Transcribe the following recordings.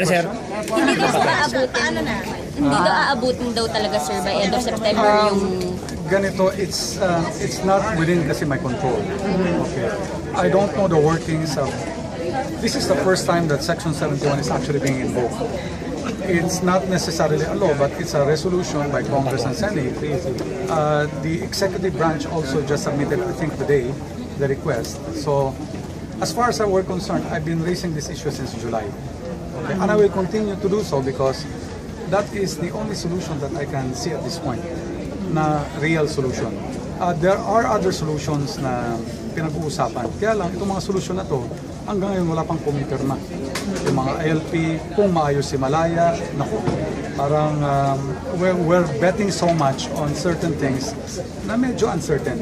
Sir? Hindi daw aabutin. Hindi daw aabutin daw talaga, sir, by end of September yung... Ganito, it's not within kasi my control. Okay. I don't know the workings of... This is the first time that Section 71 is actually being invoked. It's not necessarily a law, but it's a resolution by Congress and Senate. The executive branch also just submitted, I think, today, the request. So, as far as we're concerned, I've been raising this issue since July. Okay? And I will continue to do so because that is the only solution that I can see at this point, na real solution. There are other solutions na pinag-uusapan. Kaya lang, itong mga solusyon na to, hanggang ngayon wala pang pumirma. Yung mga ILP, kung maayos si Malaya, naku, parang we're betting so much on certain things na medyo uncertain.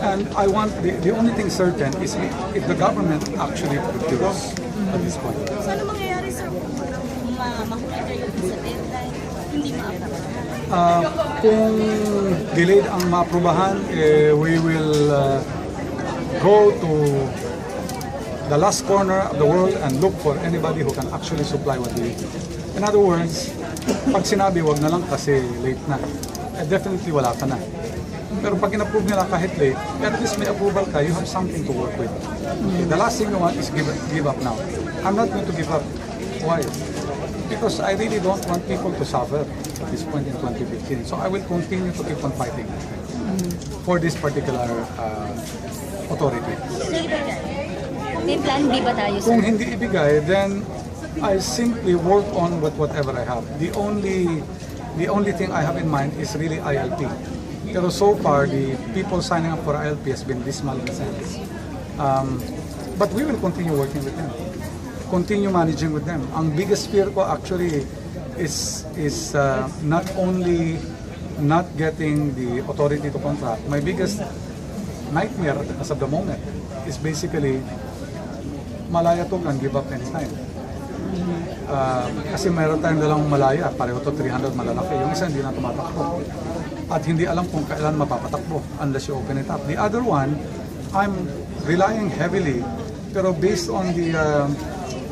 And I want, the only thing certain is if the government actually procures at this point. So, ano mangyayari, sir, kung mahuli kayo sa deadline, hindi ma-approve? Kung delayed ang maaprubahan, we will go to the last corner of the world and look for anybody who can actually supply what we need. In other words, pag sinabi wag na lang kasi late na, definitely wala ka na. Pero pag in-approve nila kahit late, at least may approval ka, you have something to work with. The last thing you want is give up now. I'm not going to give up. Why? Because I really don't want people to suffer at this point in 2015. So I will continue to keep on fighting for this particular authority. May plan B ba tayo, sir? Kung hindi ibigay, then I simply work on whatever I have. The only thing I have in mind is really ILP. Pero so far, the people signing up for ILP has been dismal in a sense. But we will continue working with them. Continue managing with them. Ang biggest fear ko actually is not only not getting the authority to contract. My biggest nightmare as of the moment is basically Malaya to can give up anytime. Kasi mayroon tayong dalawang Malaya, pareho to 300 malalaki. Yung isa hindi na tumatakbo. At hindi alam kung kailan mapapatakbo unless you open it up. The other one, I'm relying heavily, pero based on the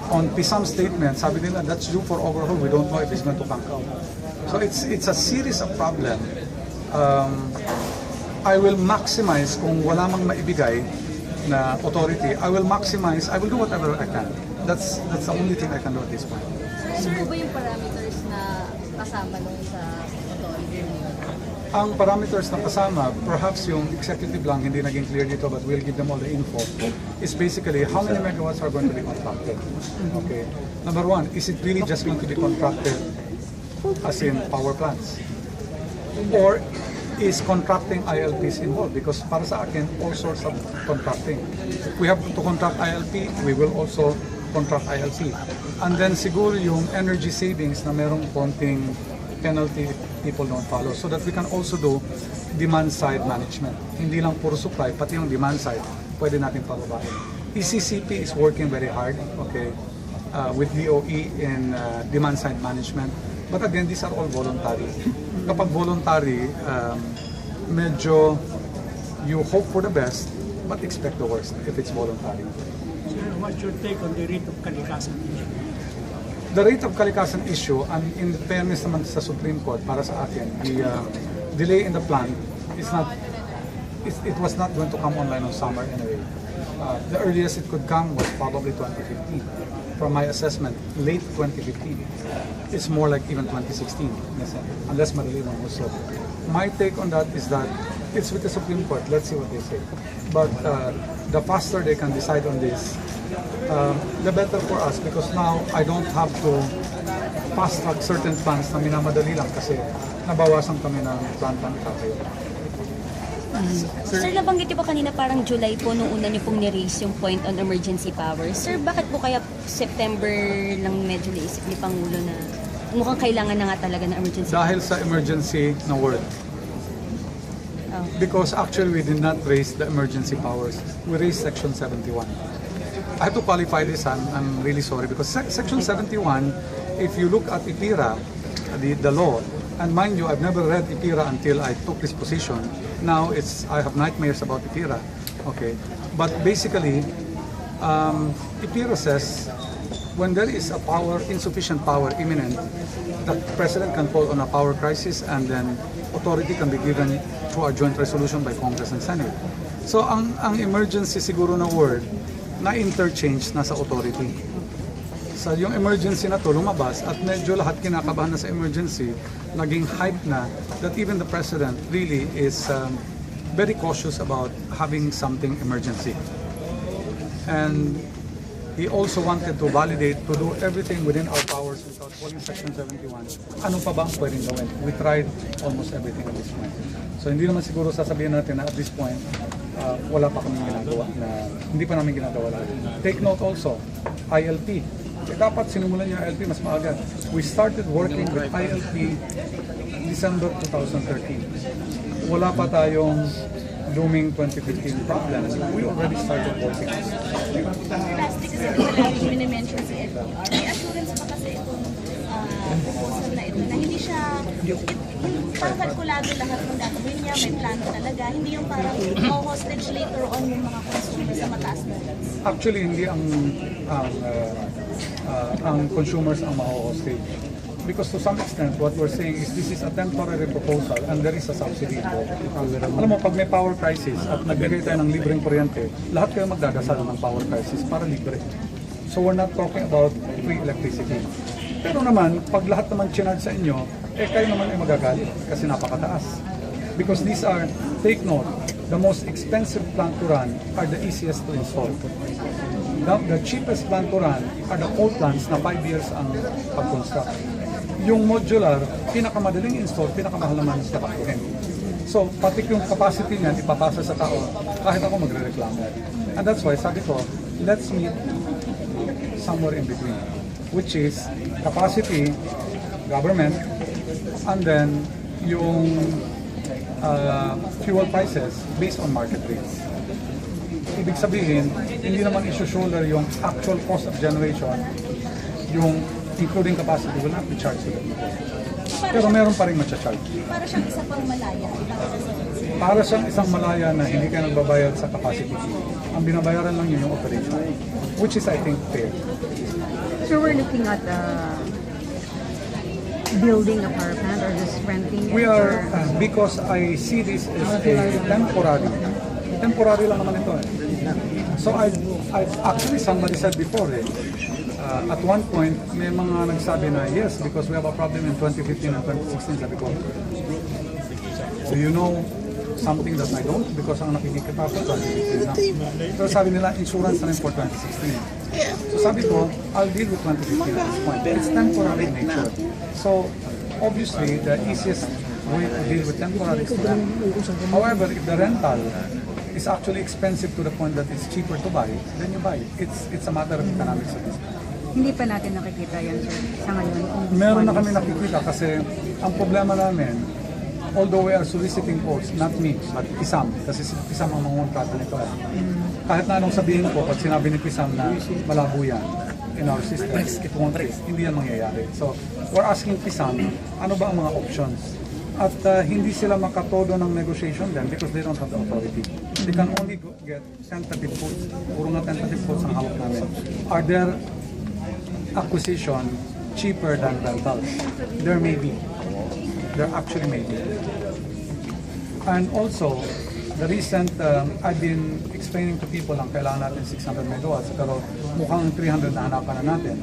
on PISAM statement, sabi nila that's due for overhaul. We don't know if it's going to come out. So it's a series of problems. I will maximize kung wala mang maibigay na authority. I will maximize. I will do whatever I can. That's the only thing I can do at this point. Sir, ano ba yung parameters na kasama nun sa authority? Ang parameters na kasama, perhaps yung executive lang hindi naging clear dito, but we'll give them all the info, is basically how many megawatts are going to be contracted. Okay. Number one, is it really just going to be contracted as in power plants? Or is contracting ILPs involved? Because para sa akin, all sorts of contracting. If we have to contract ILP, we will also contract ILP. And then siguro yung energy savings na merong konting penalty if people don't follow, so that we can also do demand side management. Hindi lang puro supply, pati yung demand side, pwede natin pababain. ECCP is working very hard, okay, with DOE in demand side management. But again, these are all voluntary. Kapag voluntary, medyo you hope for the best, but expect the worst if it's voluntary. Sir, what's your take on the rate of kalikasan issue? The rate of kalikasan issue, and in fairness naman sa Supreme Court, para sa akin, the delay in the plant is not, it was not going to come online on summer anyway. The earliest it could come was probably 2015. From my assessment, late 2015. It's more like even 2016, unless Marilyn also. My take on that is that it's with the Supreme Court. Let's see what they say. But the faster they can decide on this, the better for us, because now I don't have to fast track certain plans na minamadali lang kasi nabawasan kami ng planta ni Kakay. Sir, nabanggit niyo po kanina parang July po nung una niyo pong ni-raise yung point on emergency power. Sir, bakit po kaya September lang medyo naisip ni Pangulo na mukhang kailangan na nga talaga ng emergency Dahil sa emergency na word. Oh. Because actually we did not raise the emergency powers. We raised Section 71. I have to qualify this, I'm really sorry, because Section 71, if you look at IPIRA, the law, and mind you, I've never read IPIRA until I took this position. Now I have nightmares about IPIRA. Okay, but basically, IPIRA says when there is a insufficient power imminent, the president can call on a power crisis and then authority can be given through a joint resolution by Congress and Senate. So ang emergency siguro na word na interchange na sa authority. So yung emergency na to lumabas at medyo lahat kinakabahan na sa emergency, naging hype na that even the president really is very cautious about having something emergency. And he also wanted to validate, to do everything within our powers without calling Section 71. Ano pa ba ang pwedeng gawin? We tried almost everything at this point. So hindi naman siguro sasabihin natin na at this point, wala pa kaming ginagawa na hindi pa namin ginagawa lahat. Take note also, ILP. Dapat sinimulan niya ILP mas maaga. We started working with ILP December 2013. Wala pa tayong looming 2015 problem. We already started working. Lastly, kasi palagi minimension si FDR. May assurance pa kasi itong proposal na ito na hindi siya, parang kalkulado lahat ng gagawin niya, may plano talaga. Hindi yung parang hostage later on yung mga consumers sa mataas na rates. Actually, hindi ang consumers ang ma-hostage. Because to some extent, what we're saying is this is a temporary proposal and there is a subsidy involved. Alam mo, pag may power crisis at nagbigay tayo ng libreng kuryente, lahat kayo magdadasal ng power crisis para libre. So we're not talking about free electricity. Pero naman, pag lahat naman chinarge sa inyo, kayo naman ay magagalit kasi napakataas. Because these are, take note, the most expensive plant to run are the easiest to install. The cheapest plant to run are the coal plants na 5 years ang pag-construct. Yung modular, pinakamadaling install, pinakamahal naman sa tatakbuhin. So, pati yung capacity niyan, ipapasa sa tao, kahit ako magre-reklamo. And that's why, sabi ko, let's meet somewhere in between, which is capacity, government, and then yung fuel prices based on market rates. Ibig sabihin, hindi naman issue-shoulder yung actual cost of generation, yung including capacity will not be charged to the people. Pero meron pa rin matcha-charge. Para siyang isa pang malaya. Para siyang isang malaya na hindi ka nagbabayad sa capacity fee. Ang binabayaran lang yun yung operation, which is I think fair. So we're looking at building a power plant or just renting it? We are, because I see this as a temporary lang naman ito eh. So I've actually, somebody said before at one point, may mga nagsabi na, yes, because we have a problem in 2015 and 2016, sabi ko, do you know something that I don't? Because ang nakikita ko, 2015 na. Pero sabi nila, insurance na rin for 2016. So sabi ko, I'll deal with 2015 at this point. It's temporary in nature. So, obviously, the easiest way to deal with temporary is to rent. However, if the rental is actually expensive to the point that it's cheaper to buy, then you buy it. It's a matter of economics at this point. Hindi pa natin nakikita yan, sir, sa ngayon. Meron na kami nakikita kasi ang problema namin, although we are soliciting quotes, not me, but Pisam, kasi si Pisam ang mangontrata nito. Kahit na anong sabihin ko, pag sinabi ni Pisam na malabo yan in our system, it won't take, hindi yan mangyayari. So, we're asking Pisam, ano ba ang mga options? At hindi sila makatodo ng negotiation then because they don't have the authority. They can only get tentative quotes. Puro nga tentative quotes ang hawak namin. Are there acquisition cheaper than rentals? There may be. There actually may be. And also, the recent, I've been explaining to people ang kailangan natin 600 megawatts, pero mukhang 300 na hanapan na natin.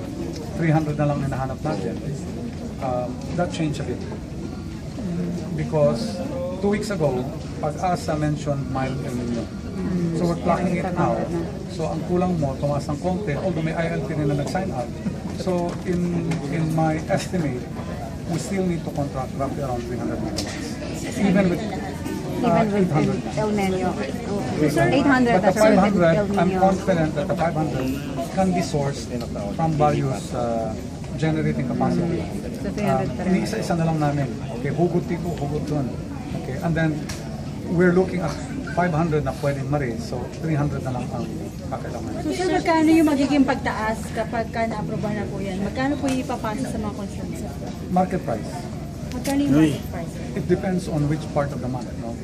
300 na lang hinahanap natin. That changed a bit. Because 2 weeks ago, Pag-asa mentioned mild El Nino. So we're plugging it now. So ang kulang mo, tumaas ng konti, although may ILP rin na nag-sign up. So in my estimate, we still need to contract roughly around 300 megawatts. Even with 800. El Nino. Sir, 800. But the that's with 500, El I'm Nino. confident that the 500 can be sourced from various generating capacity. So 300 pa rin. Iniisa-isa na lang namin. Okay, hugot dito, hugot doon. Okay, and then we're looking at 500 na pwedeng ma-raise, so 300 na lang ang kakailangan. So sir, magkano yung magiging pagtaas kapag na-aprobahan na po yan? Magkano po yung ipapasa sa mga consumers? Market price. Magkano yung market price? It depends on which part of the market, no?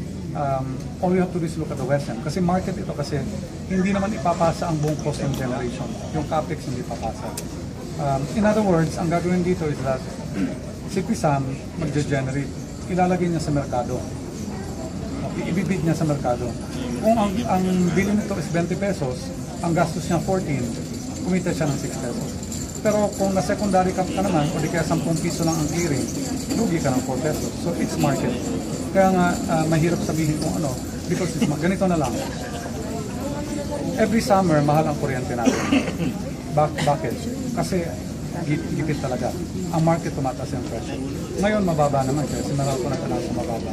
All you have to do is look at the West End. Kasi market ito kasi hindi naman ipapasa ang buong cost ng generation. Yung capex hindi ipapasa. In other words, ang gagawin dito is that si Pisam magge-generate, ilalagay niya sa merkado. Okay, ibibid niya sa merkado. Kung ang bili nito is 20 pesos, ang gastos niya 14, kumita siya ng 6 pesos. Pero kung na-secondary ka naman, o di kaya 10 piso lang ang clearing, lugi ka ng 4 pesos. So it's market. Kaya nga, mahirap sabihin kung ano, because it's ganito na lang. Every summer, mahal ang kuryente natin. Bakit? Kasi gipit talaga. Ang market tumataas yung presyo. Ngayon, mababa naman kasi meron ko nagtanong sa mababa.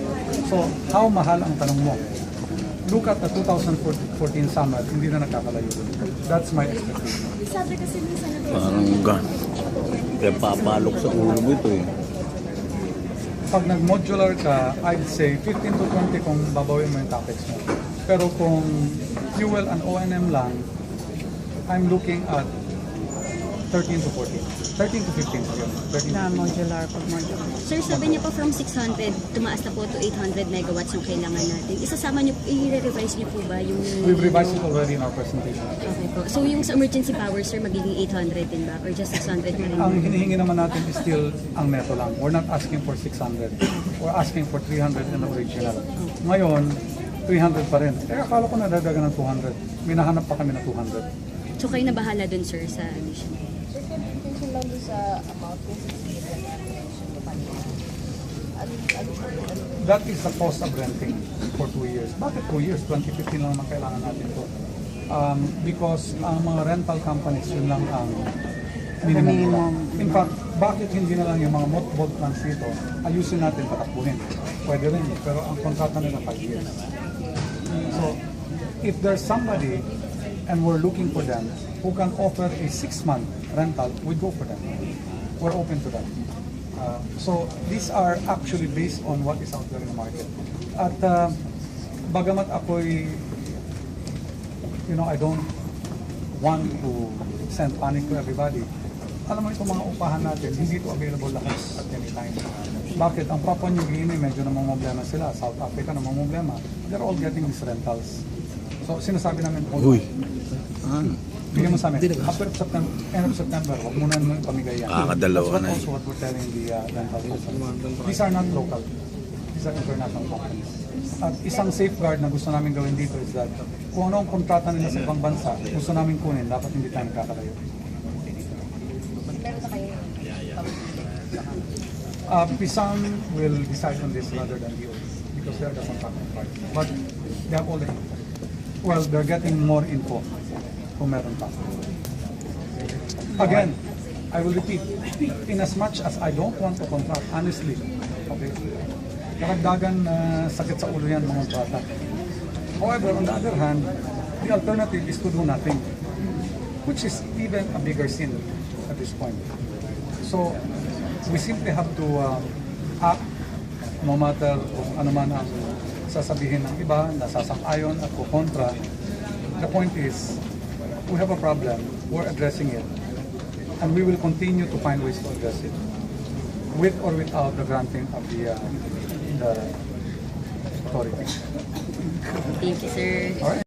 So, how mahal ang tanong mo? Look at the 2014 summer, hindi na nagkakalayo. That's my expectation. Sabi kasi ni Senator, Parang kaya papalok sa ulo mo ito eh. Pag nag-modular ka, I'd say 15 to 20 kung babawin mo yung capex mo. Pero kung fuel and O&M lang, I'm looking at 13 to 14. 13 to 15. Yun. 13 Na modular, pag modular. Sir, sabi niyo po from 600, tumaas na po to 800 megawatts yung kailangan natin. Isasama niyo, i-revise niyo po ba yung... We've revised it already in our presentation. Okay po. So yung sa emergency power, sir, magiging 800 din ba? Or just 600 pa rin? Ang hinihingi naman natin is still ang neto lang. We're not asking for 600. We're asking for 300 in the original. Ngayon, 300 pa rin. Eh, akala ko nadadagan ng 200. Minahanap pa kami ng 200. So kayo na bahala dun, sir, sa addition. sir, clarification lang doon sa amount kung 60 na mention mo kanina. That is the cost of renting for 2 years. Bakit 2 years? 2015 lang naman kailangan natin to. Because ang mga rental companies, yun lang ang minimum. In fact, bakit hindi na lang yung mga mothball plants dito, ayusin natin patakbuhin. Pwede rin, pero ang kontrata nila 5 years. So, if there's somebody and we're looking for them who can offer a 6-month rental, we go for them. We're open to that. So these are actually based on what is out there in the market. At bagamat ako'y, I don't want to send panic to everybody. Alam mo itong mga upahan natin, hindi ito available lahat at any time. Bakit? Ang Papua New Guinea, medyo namamblema sila. South Africa namamblema. They're all getting these rentals. So sinasabi namin, bigyan mo sa amin. After September, end of September, huwag muna naman pamigay yan. Kakadalawa na That's also what we're telling the rental companies. These are not local. These are international companies. At isang safeguard na gusto namin gawin dito is that kung ano ang kontrata nila sa ibang bansa, gusto namin kunin, dapat hindi tayo kakalayo. Meron na kayo Pisang will decide on this rather than the others because they're the contracting party. But they have all the info. Well, they're getting more info kung meron pa. Again, I will repeat, in as much as I don't want to contract, honestly, okay, karagdagan sakit sa ulo yan mga kontrata. However, on the other hand, the alternative is to do nothing, which is even a bigger sin at this point. So, we simply have to act no matter kung ano man ang sasabihin ng iba, nasasang-ayon at kukontra. The point is, we have a problem, we're addressing it, and we will continue to find ways to address it, with or without the granting of the authority. Thank you, sir. All right.